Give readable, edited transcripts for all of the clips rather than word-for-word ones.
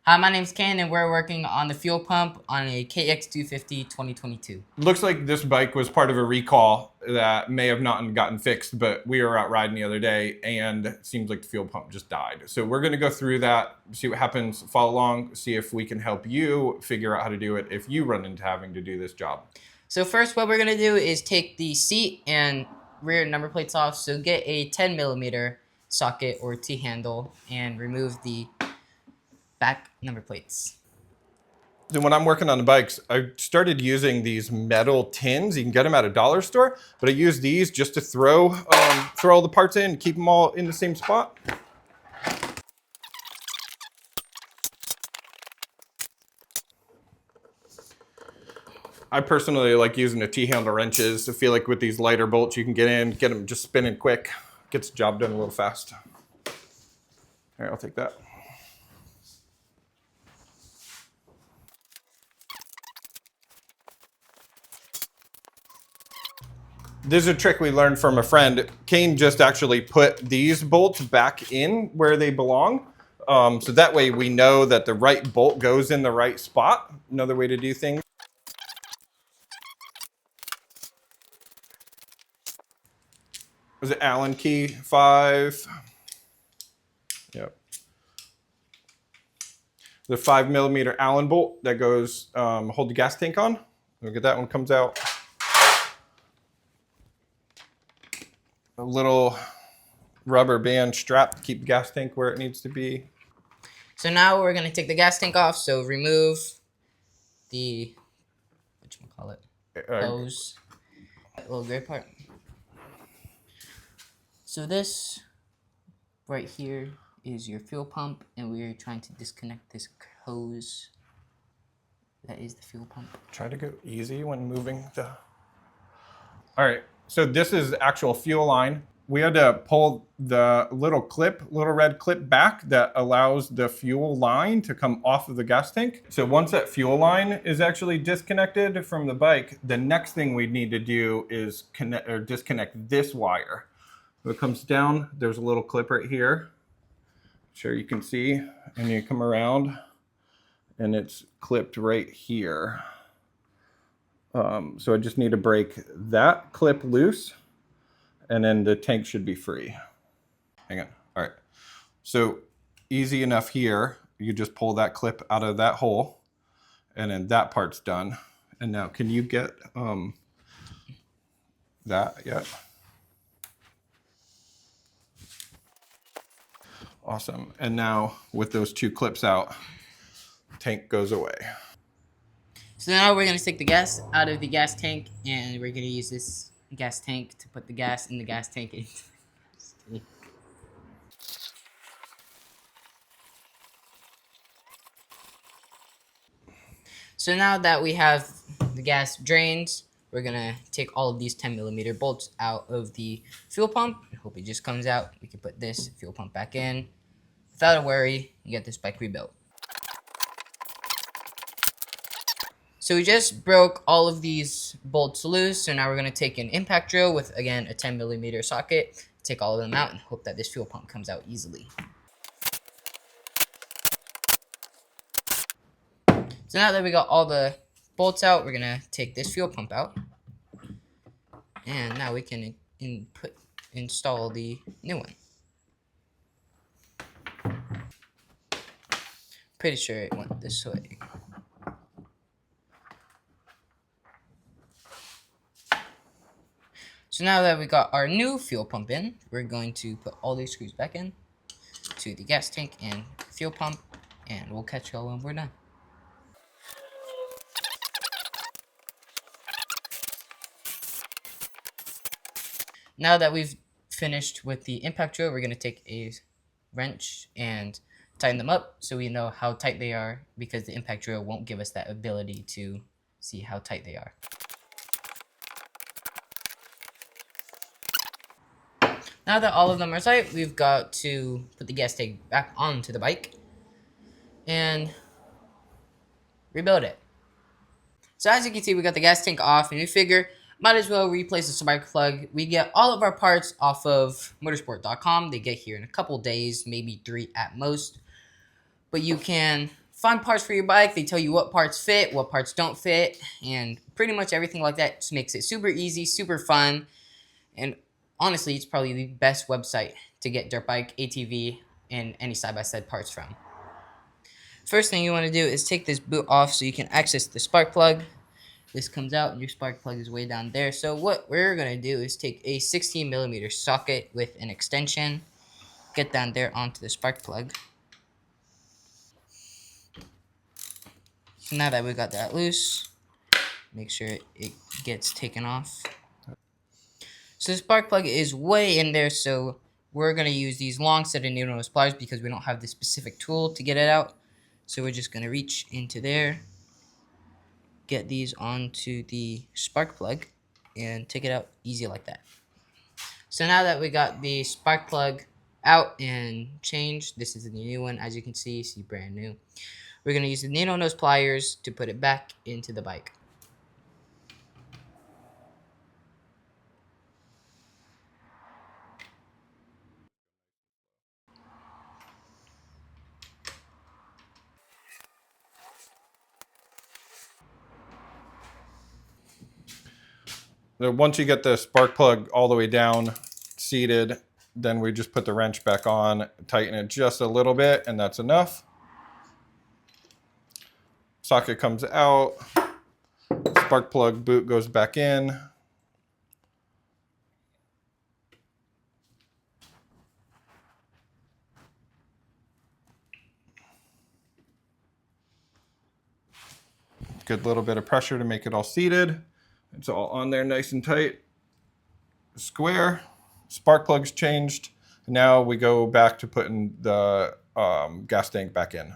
Hi, my name's Kane, and we're working on the fuel pump on a KX250 2022. Looks like this bike was part of a recall that may have not gotten fixed, but we were out riding the other day and it seems like the fuel pump just died. So we're gonna go through that, see what happens, follow along, see if we can help you figure out how to do it if you run into having to do this job. So first, what we're gonna do is take the seat and rear number plates off. So get a 10mm socket or T-handle and remove the back number plates. Then when I'm working on the bikes, I started using these metal tins. You can get them at a dollar store, but I use these just to throw all the parts in, keep them all in the same spot. I personally like using the T-handle wrenches. I feel like with these lighter bolts, you can get in, get them just spinning quick, gets the job done a little fast. All right, I'll take that. This is a trick we learned from a friend. Kane just actually put these bolts back in where they belong. So that way we know that the right bolt goes in the right spot. Another way to do things. Was it Allen key 5? Yep. The 5mm Allen bolt that goes, hold the gas tank on. Look at that one comes out. A little rubber band strap to keep the gas tank where it needs to be. So now we're gonna take the gas tank off. So remove the hose, that little gray part. So this right here is your fuel pump, and we're trying to disconnect this hose. That is the fuel pump. Try to go easy when moving the... All right, so this is the actual fuel line. We had to pull the little red clip back that allows the fuel line to come off of the gas tank. So once that fuel line is actually disconnected from the bike, the next thing we need to do is disconnect this wire. So it comes down, there's a little clip right here. Sure you can see, and you come around and it's clipped right here. So I just need to break that clip loose and then the tank should be free. Hang on, all right. So easy enough here. You just pull that clip out of that hole and then that part's done. And now can you get that yet? Awesome. And now with those two clips out, tank goes away. So now we're going to take the gas out of the gas tank, and we're going to use this gas tank to put the gas in the gas tank. So now that we have the gas drains, we're going to take all of these 10mm bolts out of the fuel pump. I hope it just comes out. We can put this fuel pump back in without a worry and get this bike rebuilt. So we just broke all of these bolts loose, so now we're going to take an impact drill with, again, a 10mm socket, take all of them out, and hope that this fuel pump comes out easily. So now that we got all the bolts out, we're going to take this fuel pump out, and now we can install the new one. Pretty sure it went this way. So now that we got our new fuel pump in, we're going to put all these screws back in to the gas tank and fuel pump, and we'll catch y'all when we're done. Now that we've finished with the impact drill, we're going to take a wrench and tighten them up so we know how tight they are, because the impact drill won't give us that ability to see how tight they are. Now that all of them are tight, we've got to put the gas tank back onto the bike and rebuild it. So as you can see, we got the gas tank off, and we figure might as well replace the spark plug. We get all of our parts off of motorsport.com. They get here in a couple days, maybe 3 at most. But you can find parts for your bike. They tell you what parts fit, what parts don't fit, and pretty much everything like that. Just makes it super easy, super fun, and honestly, it's probably the best website to get dirt bike, ATV, and any side-by-side parts from. First thing you want to do is take this boot off so you can access the spark plug. This comes out and your spark plug is way down there. So what we're going to do is take a 16mm socket with an extension, get down there onto the spark plug. So now that we got that loose, make sure it gets taken off. So the spark plug is way in there, so we're going to use these long set of needle nose pliers because we don't have the specific tool to get it out. So we're just going to reach into there, get these onto the spark plug, and take it out easy like that. So now that we got the spark plug out and changed, this is the new one, as you can see brand new. We're going to use the needle nose pliers to put it back into the bike. Once you get the spark plug all the way down, seated, then we just put the wrench back on, tighten it just a little bit, and that's enough. Socket comes out, spark plug boot goes back in. Good little bit of pressure to make it all seated. It's all on there nice and tight. Square. Spark plug's changed. Now we go back to putting the gas tank back in.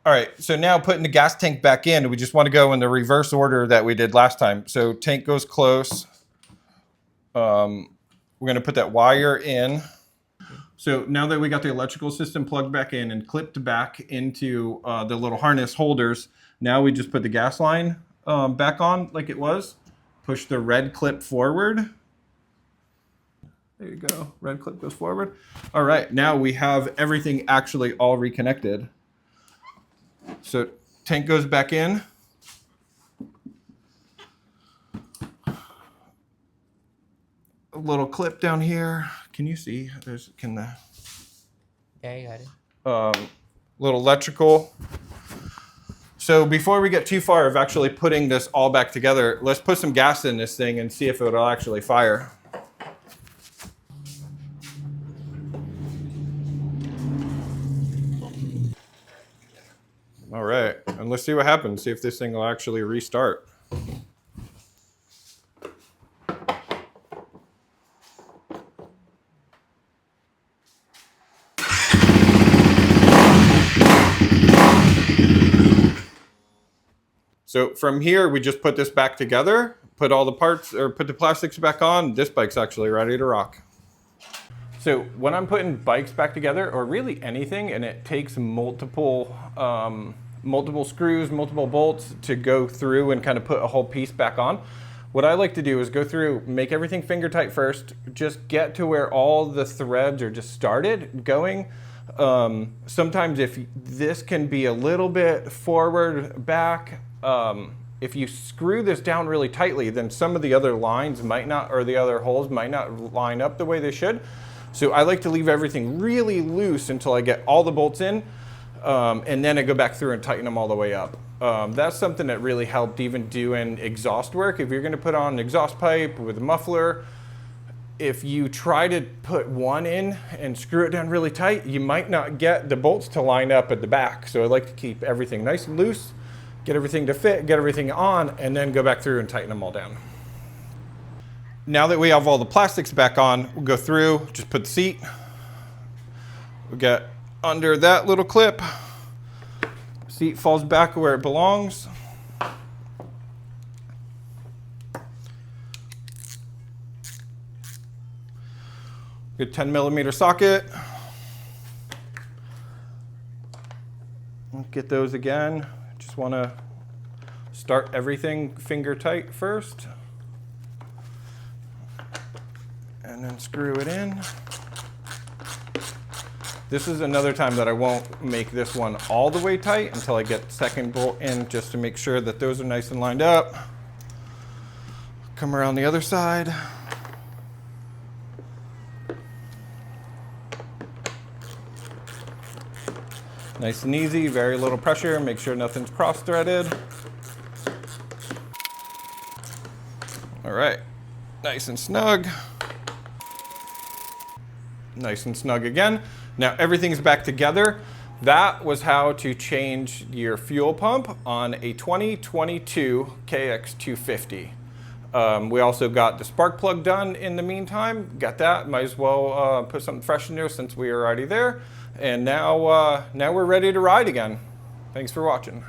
All right, so now putting the gas tank back in, we just want to go in the reverse order that we did last time. So tank goes close. We're going to put that wire in. So now that we got the electrical system plugged back in and clipped back into the little harness holders, now we just put the gas line back on like it was. Push the red clip forward. There you go. Red clip goes forward. All right, now we have everything actually all reconnected. So tank goes back in. A little clip down here. Can you see? Yeah, you got it. Little electrical. So before we get too far of actually putting this all back together, let's put some gas in this thing and see if it'll actually fire. All right, and let's see what happens. See if this thing will actually restart. So from here, we just put this back together, put all the parts, or put the plastics back on. This bike's actually ready to rock. So when I'm putting bikes back together, or really anything, and it takes multiple screws, multiple bolts to go through and kind of put a whole piece back on, what I like to do is go through, make everything finger tight first, just get to where all the threads are just started going. Sometimes if this can be a little bit forward, back, if you screw this down really tightly, then some of the other lines might not, or the other holes might not line up the way they should. So I like to leave everything really loose until I get all the bolts in, and then I go back through and tighten them all the way up. That's something that really helped even doing exhaust work. If you're gonna put on an exhaust pipe with a muffler, if you try to put one in and screw it down really tight, you might not get the bolts to line up at the back. So I like to keep everything nice and loose, get everything to fit, get everything on, and then go back through and tighten them all down. Now that we have all the plastics back on, we'll go through, just put the seat. We'll get under that little clip. Seat falls back where it belongs. Good 10mm socket. Get those again. Just want to start everything finger tight first. And then screw it in. This is another time that I won't make this one all the way tight until I get the second bolt in, just to make sure that those are nice and lined up. Come around the other side. Nice and easy, very little pressure. Make sure nothing's cross-threaded. All right, nice and snug. Nice and snug again. Now everything's back together. That was how to change your fuel pump on a 2022 KX250. We also got the spark plug done in the meantime. Got that, might as well put something fresh in there since we were already there. And now we're ready to ride again. Thanks for watching.